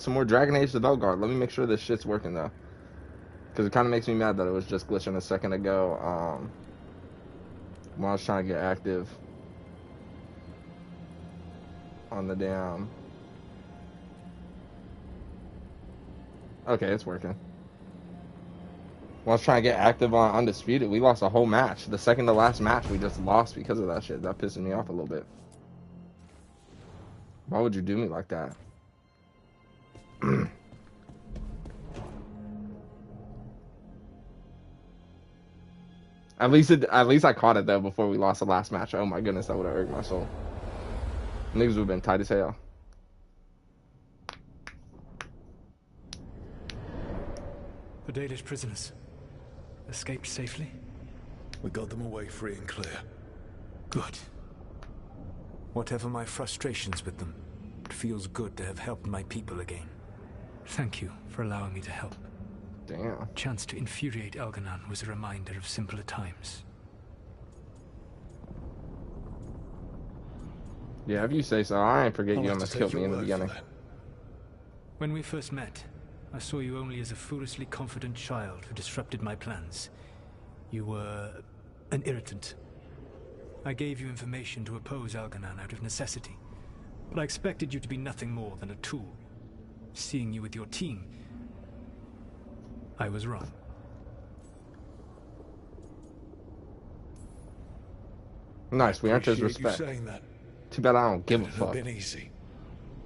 some more Dragonagetheveilgaurd. Let me make sure this shit's working though, because it kind of makes me mad that it was just glitching a second ago. When I was trying to get active on the damn. Okay, it's working. When I was trying to get active on Undisputed, we lost a whole match. The second to last match, we just lost because of that shit. That pissed me off a little bit. Why would you do me like that? At least I caught it though before we lost the last match. Oh my goodness, that would have irked my soul. Niggas would have been tight as hell. The Dalish prisoners escaped safely? We got them away free and clear. Good. Whatever my frustrations with them, it feels good to have helped my people again. Thank you for allowing me to help. Damn. Chance to infuriate Elganon was a reminder of simpler times. Yeah, if you say so. I ain't forget you almost killed me in the beginning. When we first met, I saw you only as a foolishly confident child who disrupted my plans. You were an irritant. I gave you information to oppose Elganon out of necessity, but I expected you to be nothing more than a tool. Seeing you with your team, I was wrong. Nice, we earned his respect. Too bad I don't give a fuck. Been easy.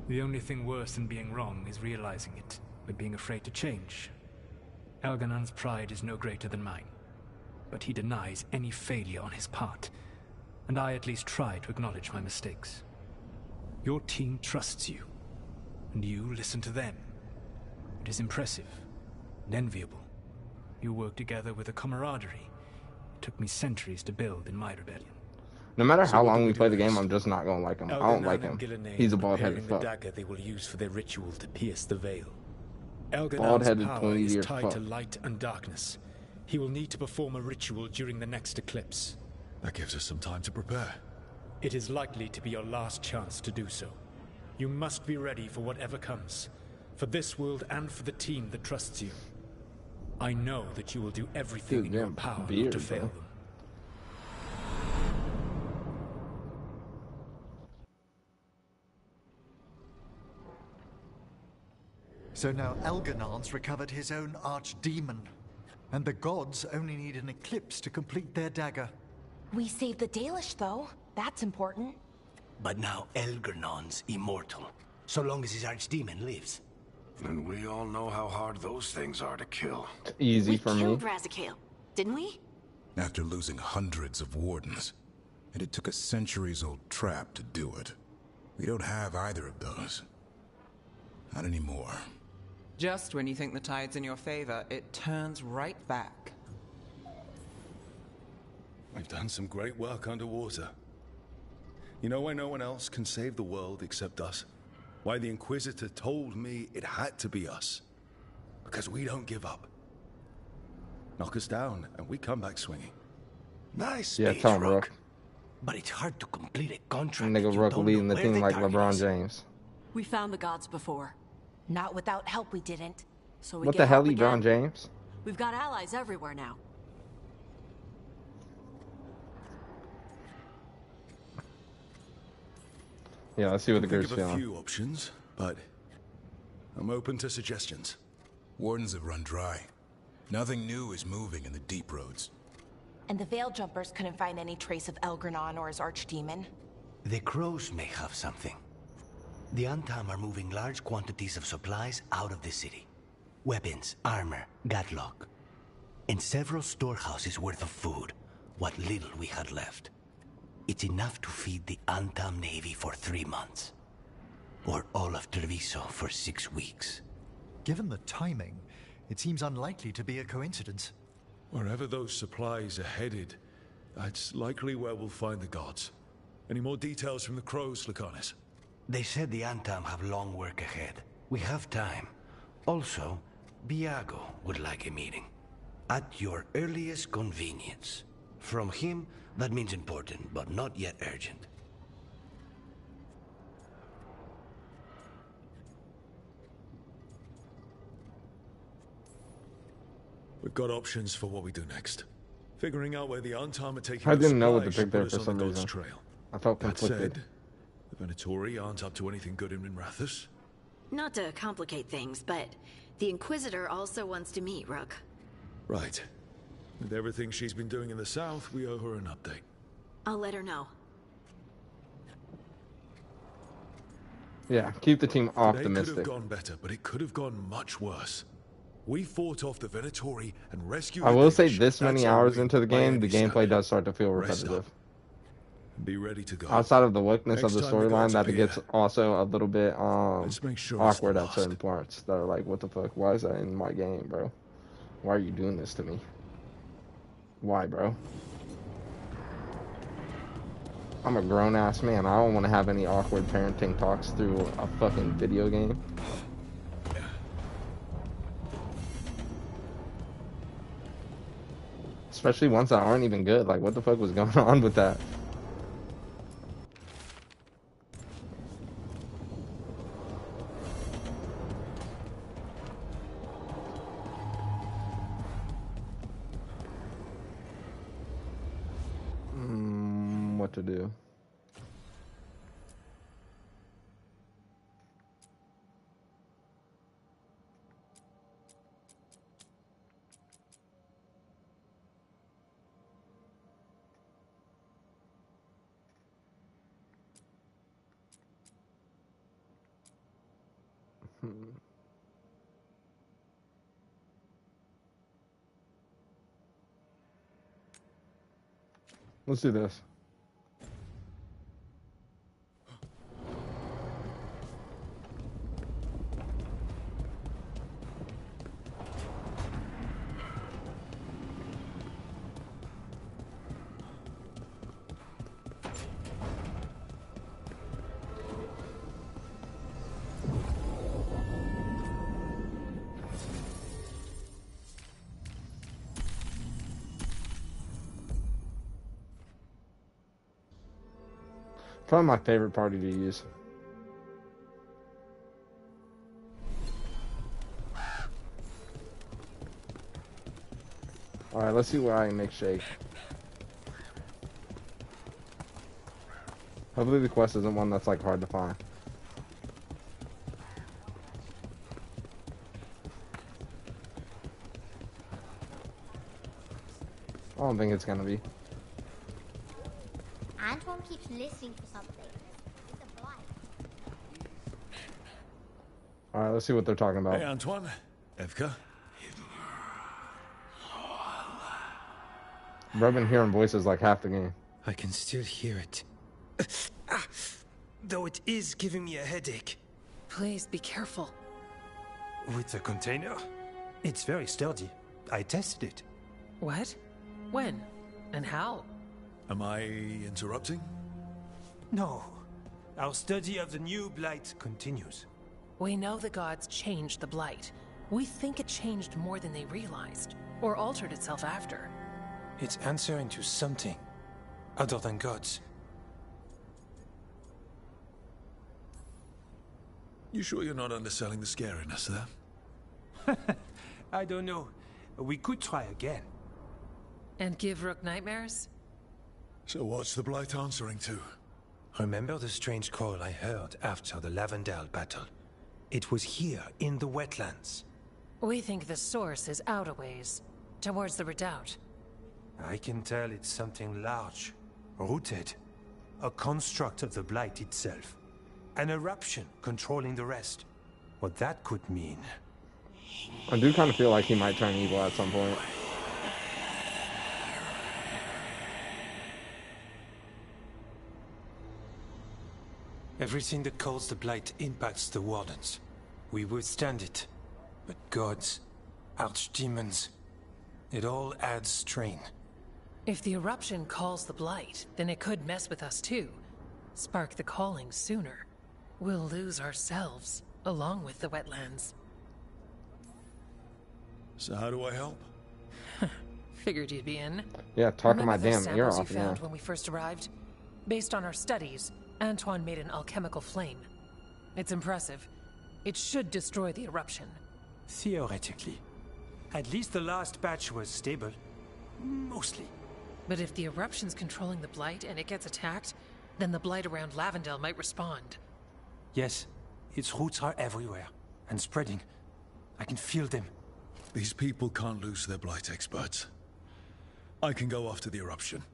The only thing worse than being wrong is realizing it, but being afraid to change. Elganon's pride is no greater than mine, but he denies any failure on his part, and I at least try to acknowledge my mistakes. Your team trusts you, and you listen to them. It is impressive and enviable. You work together with a camaraderie it took me centuries to build in my rebellion. No matter how long we play the game, I'm just not gonna like him. I don't like him. He's a bald-headed fuck. The dagger they will use for their ritual to pierce the veil. Bald-headed, power is pointy-eared tied fuck. to light and darkness. He will need to perform a ritual during the next eclipse. That gives us some time to prepare. It is likely to be your last chance to do so. You must be ready for whatever comes, for this world and for the team that trusts you. I know that you will do everything in your power not to fail them. So now Elganon's recovered his own archdemon, and the gods only need an eclipse to complete their dagger. We saved the Dalish, though. That's important. But now Elganon's immortal, so long as his archdemon lives. And we all know how hard those things are to kill. It's easy for me. We killed Razikale, didn't we? After losing hundreds of wardens, and it took a centuries-old trap to do it. We don't have either of those. Not anymore. Just when you think the tide's in your favor, it turns right back. We've done some great work underwater. You know why no one else can save the world except us? Why the Inquisitor told me it had to be us. Because we don't give up. Knock us down, and we come back swinging. Nice, yeah, tell him, Rook. But it's hard to complete a contract. Nigga Rook leading the team like LeBron James. We found the gods before. Not without help, we didn't. So we what the hell, LeBron James? We've got allies everywhere now. Yeah, let's see what the group's feeling. feeling. A few options, but I'm open to suggestions. Wardens have run dry. Nothing new is moving in the deep roads. And the Veil Jumpers couldn't find any trace of Elganon or his archdemon. The crows may have something. The Antam are moving large quantities of supplies out of the city. Weapons, armor, gatlock. And several storehouses worth of food, what little we had left. It's enough to feed the Antam Navy for 3 months. Or all of Treviso for 6 weeks. Given the timing, it seems unlikely to be a coincidence. Wherever those supplies are headed, that's likely where we'll find the gods. Any more details from the crows, Lucanus? They said the Antam have long work ahead. We have time. Also, Biago would like a meeting. At your earliest convenience. From him, that means important, but not yet urgent. We've got options for what we do next. Figuring out where the Antam are taking I didn't know what to supplies pick there should for put us some on the God's reason. trail. I felt That conflicted. said, the Venatori aren't up to anything good in Minrathous. Not to complicate things, but the Inquisitor also wants to meet Rook. Right. With everything she's been doing in the south, we owe her an update. I'll let her know. Yeah, keep the team Today optimistic. could have gone better, but it could have gone much worse. We fought off the Venatori and rescued I will the say Pinch. this many That's our hours win into the by game, any the gameplay standard. does start to feel Rest repetitive. up. Be ready to go. Outside of the weakness of Next the time the storyline, gods that it appear, gets also a little bit let's make sure it's the awkward at last. certain parts that are like, what the fuck? Why is that in my game, bro? Why are you doing this to me? Why, bro? I'm a grown-ass man. I don't want to have any awkward parenting talks through a fucking video game. Especially ones that aren't even good. Like, what the fuck was going on with that? What to do? Let's do this. Probably my favorite party to use. Alright, let's see where I can make shake. Hopefully the quest isn't one that's like hard to find. I don't think it's gonna be. Antoine keeps listening for something. It's a blight. Alright, let's see what they're talking about. Hey, Antoine. Evka. Bro, I've been hearing voices like half the game. I can still hear it. Though it is giving me a headache. Please be careful. With the container? It's very sturdy. I tested it. What? When? And how? Am I interrupting? No. Our study of the new blight continues. We know the gods changed the blight. We think it changed more than they realized, or altered itself after. It's answering to something other than gods. You sure you're not underselling the scariness there? I don't know. We could try again. And give Rook nightmares? So what's the blight answering to? Remember the strange call I heard after the Lavendale battle? It was here, in the wetlands. We think the source is out a ways, towards the redoubt. I can tell it's something large, rooted. A construct of the blight itself. An eruption controlling the rest. What that could mean. I do kind of feel like he might turn evil at some point. Everything that calls the blight impacts the Wardens. We withstand it. But gods, archdemons, it all adds strain. If the eruption calls the blight, then it could mess with us too. Spark the calling sooner. We'll lose ourselves, along with the wetlands. So how do I help? Figured you'd be in. Yeah, talking my Remember damn those ear samples off, you found yeah. when we first arrived? Based on our studies, Antoine made an alchemical flame. It's impressive. It should destroy the eruption. Theoretically. At least the last batch was stable. Mostly. But if the eruption's controlling the blight and it gets attacked, then the blight around Lavendel might respond. Yes, its roots are everywhere and spreading. I can feel them. These people can't lose their blight experts. I can go after the eruption.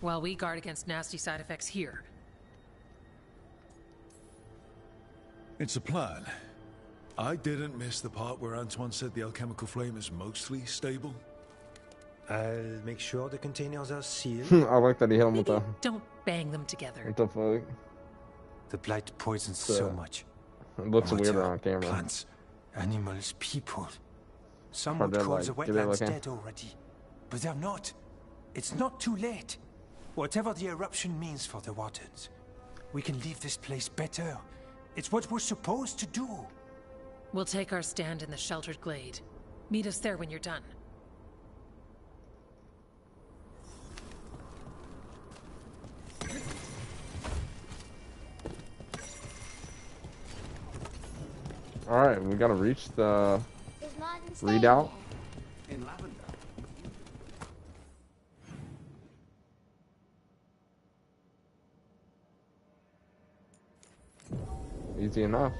While we guard against nasty side effects here. It's a plan. I didn't miss the part where Antoine said the alchemical flame is mostly stable. I'll make sure the containers are sealed. I like that he hit him with the... Don't bang them together. What the fuck? The blight poisons so much. It looks Amateur, weirder on camera. Plants, animals, people. Some Are would they, call like, the do they wetlands look in? dead already. But they're not. It's not too late. Whatever the eruption means for the waters, we can leave this place better. It's what we're supposed to do. We'll take our stand in the sheltered glade. Meet us there when you're done. Alright, we gotta reach the readout. In lavender. Easy enough.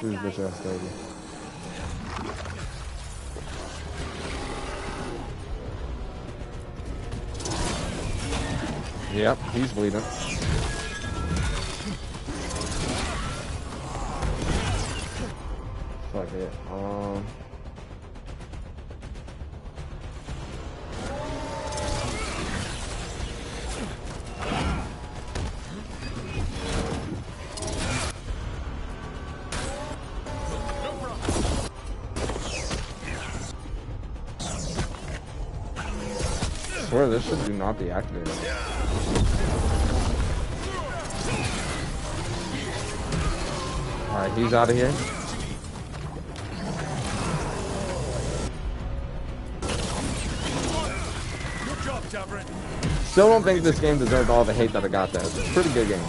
This bitch ass lady. Yep, he's bleeding. Fuck it. I swear this should do not be activated. Alright, he's out of here. Still don't think this game deserved all the hate that it got there. It's a pretty good game.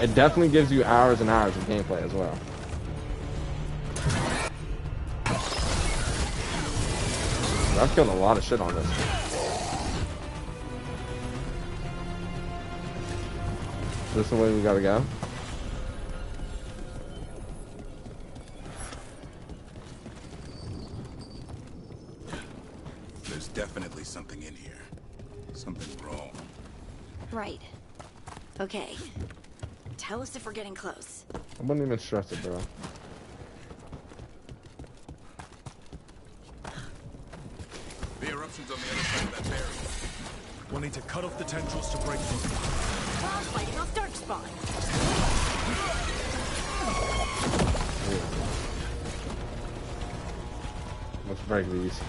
It definitely gives you hours and hours of gameplay as well. I've killed a lot of shit on this. Is this the way we gotta go? There's definitely something in here. Something wrong. Right. Okay. Tell us if we're getting close. I wouldn't even stress it, bro. The eruption's on the other side of that barrier. We'll need to cut off the tendrils to break through. Fighting off dark spawn. Let's break these.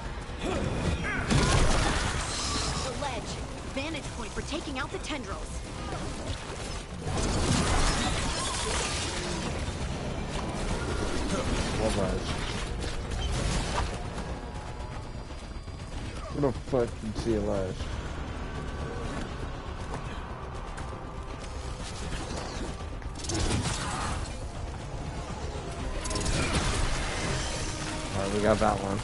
The ledge. Vantage point for taking out the tendrils. What ledge? Where the fuck did you see a ledge? Alright, we got that one.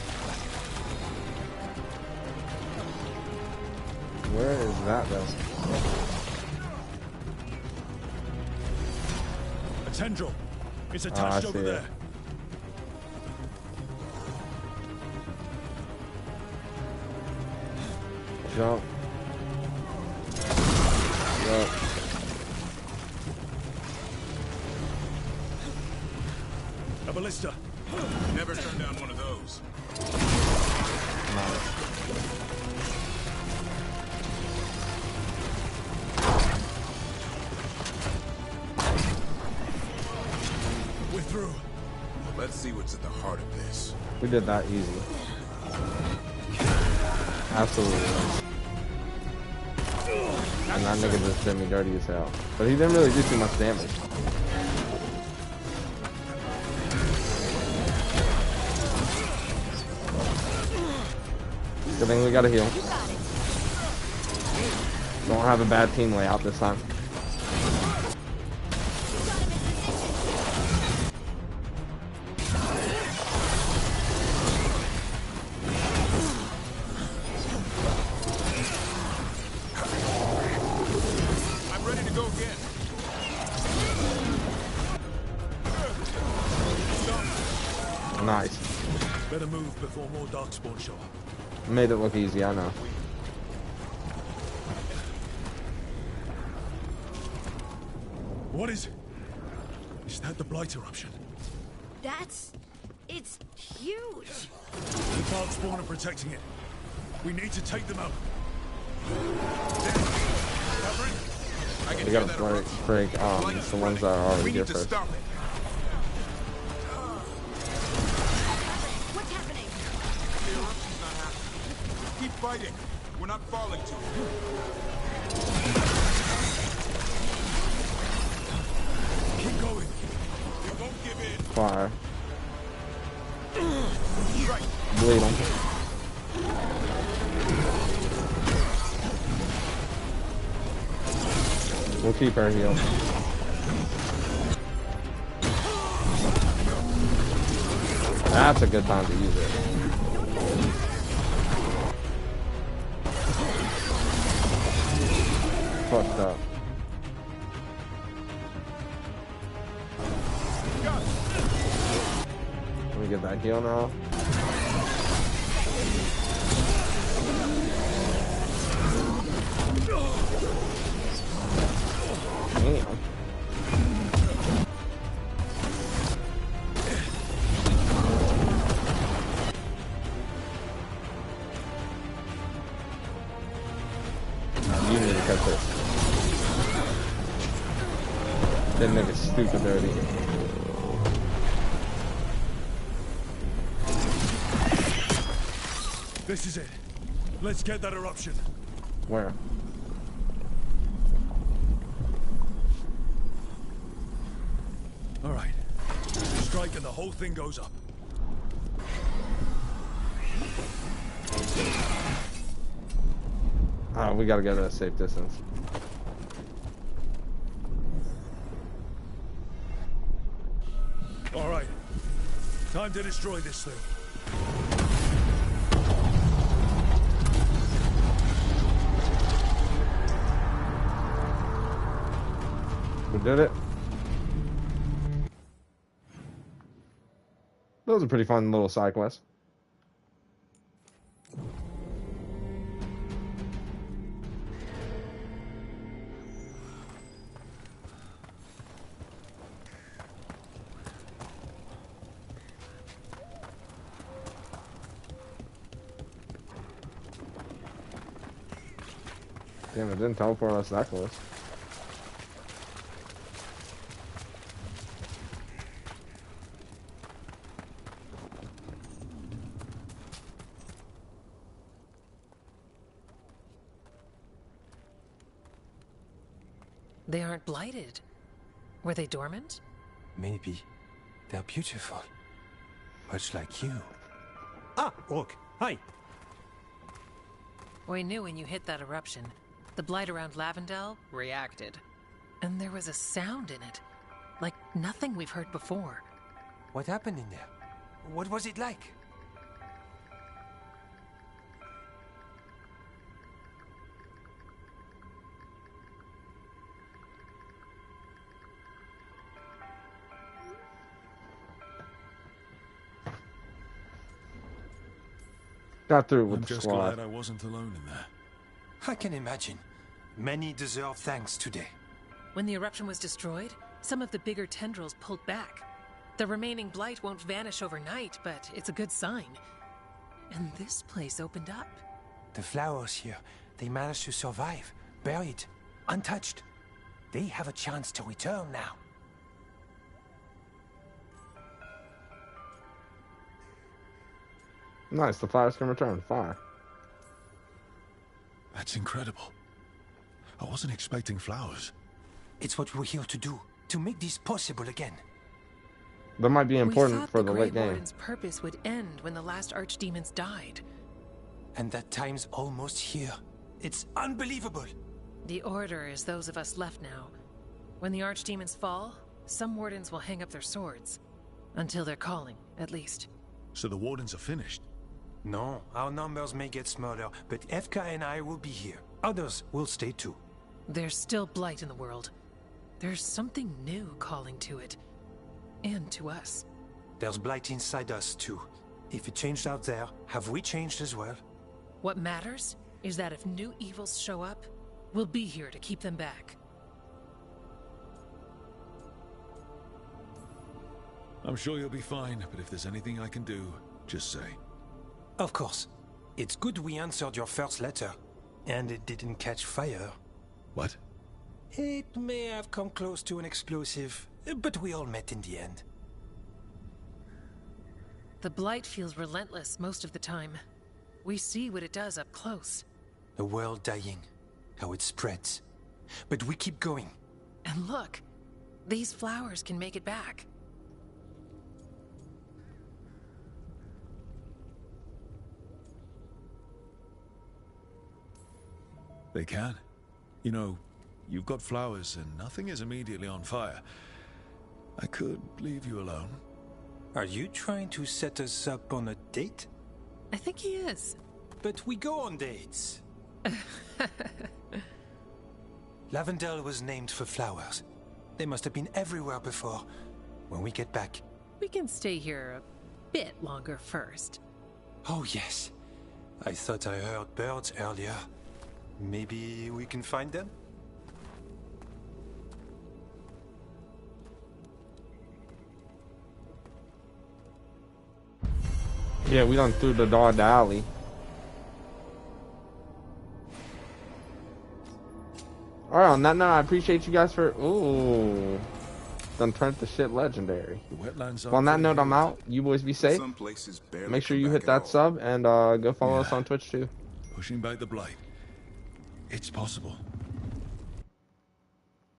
Where is that vessel? A tendril. It's attached over there. Jump. Jump. A ballista. Never turned down one of those. We're through. Let's see what's at the heart of this. We did that easy. Absolutely. And that nigga just did me dirty as hell. But he didn't really do too much damage. Good thing we got a heal. Don't have a bad team layout this time. I'm ready to go again. Nice. Better move before more darkspawn show up. Made it look easy, I know. What is it? Is that the Blight eruption? It's huge. The darkspawn are protecting it. We need to take them out. We gotta break the ones that are already here first. What's happening? The eruption's not happening. Keep fighting. We're not falling to it. Keep going. We won't give in. Fire. Bleed him. We'll keep our heal. That's a good time to use it. Fucked up. Let me get that heal now. Damn. You need to cut this. That nigga's stupid dirty. This is it. Let's get that eruption. Where? All right. Strike and the whole thing goes up. We gotta get at a safe distance. All right. Time to destroy this thing. We did it. That was a pretty fun little side quest. Damn, it didn't teleport us that close. They aren't blighted. Were they dormant? Maybe. They're beautiful. Much like you. Ah, Orc. Hi. We knew when you hit that eruption, the blight around Lavendel reacted. And there was a sound in it. Like nothing we've heard before. What happened in there? What was it like? Got through with I'm the just squad. glad I wasn't alone in there. I can imagine. Many deserve thanks today. When the eruption was destroyed, some of the bigger tendrils pulled back. The remaining blight won't vanish overnight, but it's a good sign. And this place opened up. The flowers here, they managed to survive, buried, untouched. They have a chance to return now. Nice, the flowers can return. Fire. That's incredible. I wasn't expecting flowers. It's what we're here to do, to make this possible again. That might be important for the Grey late game. Warden's purpose would end when the last archdemons died. and that time's almost here. It's unbelievable. The Order is those of us left now. When the archdemons fall, some wardens will hang up their swords. Until they're calling, at least. So the wardens are finished? No, our numbers may get smaller, but FK and I will be here. Others will stay too. There's still blight in the world. There's something new calling to it. And to us. There's blight inside us too. If it changed out there, have we changed as well? What matters is that if new evils show up, we'll be here to keep them back. I'm sure you'll be fine, but if there's anything I can do, just say. Of course. It's good we answered your first letter, and it didn't catch fire. What? It may have come close to an explosive, but we all met in the end. The blight feels relentless most of the time. We see what it does up close. A world dying, how it spreads. But we keep going. And look, these flowers can make it back. They can. You know, you've got flowers and nothing is immediately on fire. I could leave you alone. Are you trying to set us up on a date? I think he is. But we go on dates. Lavendel was named for flowers. They must have been everywhere before. When we get back... We can stay here a bit longer first. Oh yes. I thought I heard birds earlier. Maybe we can find them? Yeah, we done through the dog alley. Alright, on that note, I appreciate you guys for... Ooh. Done turned the shit legendary. Well, on that note, I'm out. You boys be safe. Make sure you hit that sub and go follow us on Twitch too. Pushing back the blight. It's possible.